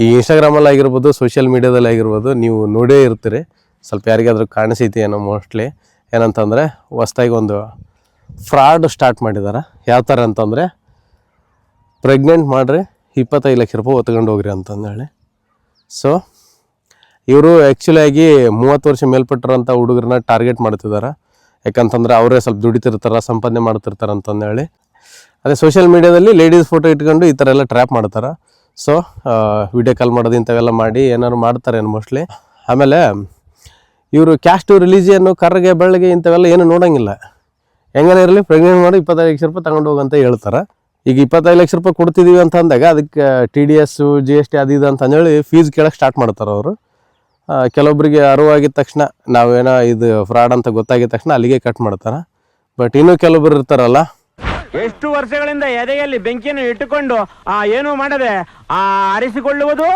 ಈ ಇನ್ಸ್ಟಾಗ್ರಾಮಲ್ಲಿ ಆಗಿರ್ಬೋದು, ಸೋಷಿಯಲ್ ಮೀಡಿಯಾದಲ್ಲಿ ಆಗಿರ್ಬೋದು, ನೀವು ನೋಡೇ ಇರ್ತೀರಿ. ಸ್ವಲ್ಪ ಯಾರಿಗಾದ್ರೂ ಕಾಣಿಸೈತಿ ಏನೋ ಮೋಸ್ಟ್ಲಿ. ಏನಂತಂದರೆ ಹೊಸ್ದಾಗಿ ಒಂದು ಫ್ರಾಡ್ ಸ್ಟಾರ್ಟ್ ಮಾಡಿದ್ದಾರೆ. ಯಾವ ಥರ ಅಂತಂದರೆ, ಪ್ರೆಗ್ನೆಂಟ್ ಮಾಡಿರಿ 25 ಲಕ್ಷ ರೂಪಾಯಿ ಹೊತ್ಕೊಂಡು ಹೋಗ್ರಿ ಅಂತಂದೇಳಿ. ಸೊ ಇವರು ಆ್ಯಕ್ಚುಲಿಯಾಗಿ 30 ವರ್ಷ ಮೇಲ್ಪಟ್ಟಿರೋಂಥ ಹುಡುಗರನ್ನ ಟಾರ್ಗೆಟ್ ಮಾಡ್ತಿದ್ದಾರೆ. ಯಾಕಂತಂದ್ರೆ ಅವರೇ ಸ್ವಲ್ಪ ದುಡಿತಿರ್ತಾರೆ, ಸಂಪಾದನೆ ಮಾಡ್ತಿರ್ತಾರೆ ಅಂತಂದೇಳಿ. ಅದೇ ಸೋಷಿಯಲ್ ಮೀಡಿಯಾದಲ್ಲಿ ಲೇಡೀಸ್ ಫೋಟೋ ಇಟ್ಕೊಂಡು ಈ ಥರ ಎಲ್ಲ ಟ್ರ್ಯಾಪ್ ಮಾಡ್ತಾರೆ. ಸೊ ವಿಡಿಯೋ ಕಾಲ್ ಮಾಡೋದು ಇಂಥವೆಲ್ಲ ಮಾಡಿ ಏನಾದ್ರು ಮಾಡ್ತಾರೆ ಮೋಸ್ಟ್ಲಿ. ಆಮೇಲೆ ಇವರು ಕ್ಯಾಸ್ಟು, ರಿಲಿಜಿಯನ್ನು, ಕರ್ಗೆ ಬೆಳಗ್ಗೆ ಇಂಥವೆಲ್ಲ ಏನು ನೋಡೋಂಗಿಲ್ಲ. ಹೆಂಗನೇ ಇರಲಿ ಪ್ರೆಗ್ನೆಂಟ್ ಮಾಡಿ 25 ಲಕ್ಷ ರೂಪಾಯಿ ತಗೊಂಡು ಹೋಗಂತ ಹೇಳ್ತಾರೆ. ಈಗ 25 ಲಕ್ಷ ರೂಪಾಯಿ ಕೊಡ್ತಿದ್ದೀವಿ ಅಂತ ಅಂದಾಗ ಅದಕ್ಕೆ TDS, GST ಅದು ಇದು ಅಂತಂದೇಳಿ ಫೀಸ್ ಕೇಳೋಕ್ಕೆ ಸ್ಟಾರ್ಟ್ ಮಾಡ್ತಾರೆ ಅವರು. ಕೆಲವೊಬ್ಬರಿಗೆ ಅರಿವಾಗಿದ ತಕ್ಷಣ, ನಾವೇನೋ ಇದು ಫ್ರಾಡ್ ಅಂತ ಗೊತ್ತಾಗಿದ ತಕ್ಷಣ ಅಲ್ಲಿಗೆ ಕಟ್ ಮಾಡ್ತಾರೆ. ಬಟ್ ಇನ್ನೂ ಕೆಲವೊಬ್ಬರು ಇರ್ತಾರಲ್ಲ, ಎಷ್ಟು ವರ್ಷಗಳಿಂದ ಎದೆಯಲ್ಲಿ ಬೆಂಕಿಯನ್ನು ಇಟ್ಟುಕೊಂಡು ಏನು ಮಾಡದೆ ಆರಿಸಿಕೊಳ್ಳುವುದು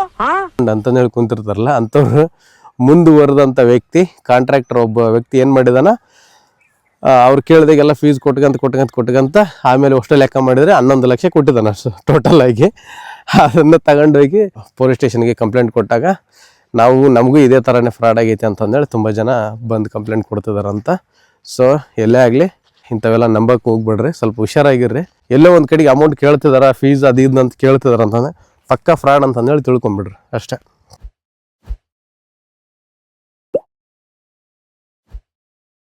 ಅಂತಂದೇಳಿ ಕುಂತಿರ್ತಾರಲ್ಲ, ಅಂಥವ್ರು ಮುಂದುವರೆದಂಥ ವ್ಯಕ್ತಿ, ಕಾಂಟ್ರಾಕ್ಟರ್ ಒಬ್ಬ ವ್ಯಕ್ತಿ ಏನು ಮಾಡಿದಾನ, ಅವ್ರು ಕೇಳಿದಾಗೆಲ್ಲ ಫೀಸ್ ಕೊಟ್ಕಂತ ಆಮೇಲೆ ಅಷ್ಟೇ ಲೆಕ್ಕ ಮಾಡಿದರೆ 11 ಲಕ್ಷ ಕೊಟ್ಟಿದ್ದಾನೆ ಅಷ್ಟು ಟೋಟಲ್ ಆಗಿ. ಅದನ್ನು ತಗೊಂಡೋಗಿ ಪೊಲೀಸ್ ಸ್ಟೇಷನ್ಗೆ ಕಂಪ್ಲೇಂಟ್ ಕೊಟ್ಟಾಗ, ನಮಗೂ ಇದೇ ಥರನೇ ಫ್ರಾಡ್ ಆಗೈತೆ ಅಂತಂದೇಳಿ ತುಂಬ ಜನ ಬಂದು ಕಂಪ್ಲೇಂಟ್ ಕೊಡ್ತಿದಾರಂತ. ಸೊ ಎಲ್ಲೇ ಆಗಲಿ ಇಂಥವೆಲ್ಲ ನಂಬಕ್ಕೆ ಹೋಗ್ಬೇಡ್ರಿ, ಸ್ವಲ್ಪ ಹುಷಾರಾಗಿರ್ರಿ. ಎಲ್ಲೋ ಒಂದು ಕಡೆಗೆ ಅಮೌಂಟ್ ಕೇಳ್ತಿದಾರ, ಫೀಸ್ ಅದು ಇದು ಅಂತ ಕೇಳ್ತಿದಾರ ಅಂತಂದರೆ ಪಕ್ಕಾ ಫ್ರಾಡ್ ಅಂತಂದೇಳಿ ತಿಳ್ಕೊಂಬಿಡ್ರಿ ಅಷ್ಟೇ.